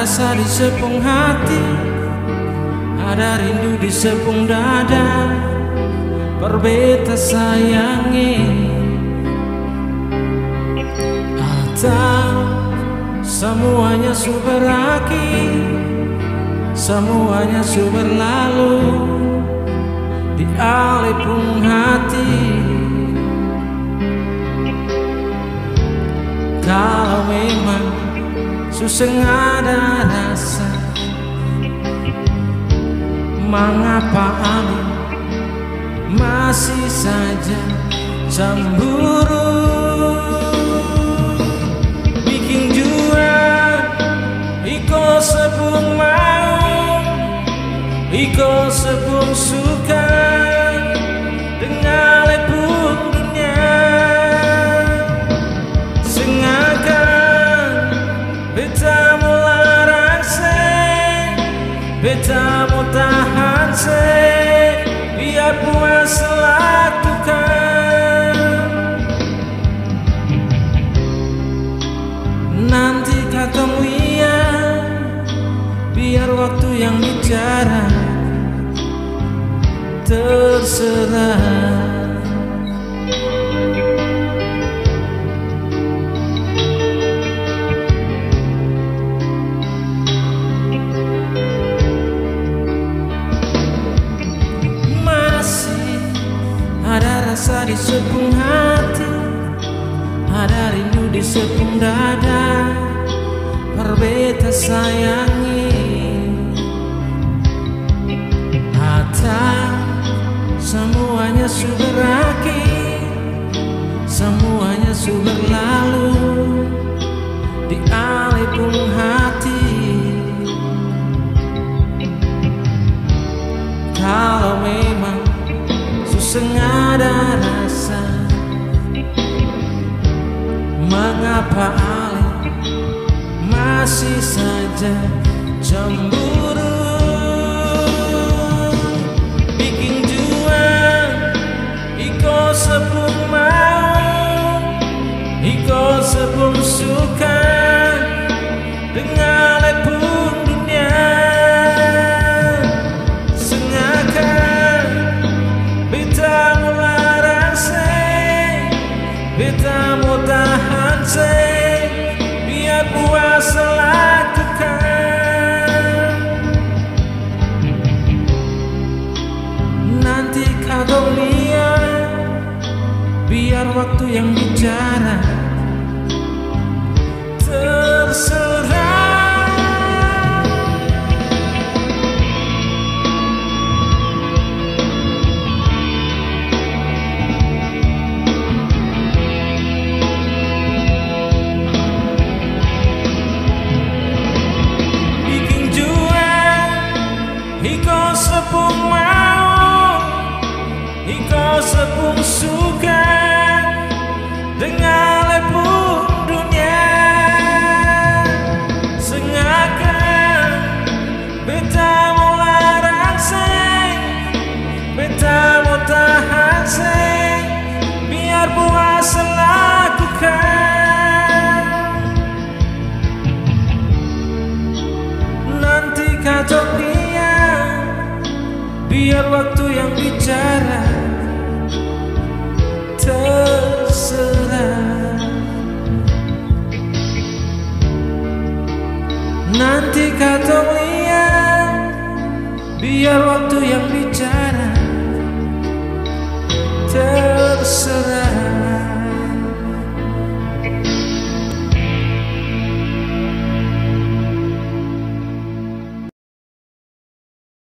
rasa di sepung hati, ada rindu di sepung dada. Berbeta sayangi, atau semuanya sudah berakhir, semuanya sudah berlalu di alipung hati. Kalau memang susah ada rasa, mengapa aku masih saja cemburu? Bikin jua iko sepung mau, iko sepung suka dengan lepung dunia. Sengakan beta mau larang se, beta mau tahan se, biar puas lakukan. Nanti ketemu ya, biar waktu yang bicara, terserah. Ada rasa di sepung hati, ada rindu di sepung dada. Berbeta sayangi, atau semuanya sudah berakhir, semuanya sudah berlalu di alipung hati. Kalau memang ada rasa, mengapa Ali masih saja cemburu? Bikin jua iko sepung mau, iko sepung suka dengan lepung dunia. Beta mau tahan se, biar puas lakukan. Nanti kau lihat, biar waktu yang bicara, terserah. Iko sepung mau, iko sepung suka dengan lepung dunia. Sengakan beta mau larang se, beta mau tahan se, biar puas lakukan. Nanti kau biar waktu yang bicara, terserah. Nanti kau lihat, biar waktu yang bicara.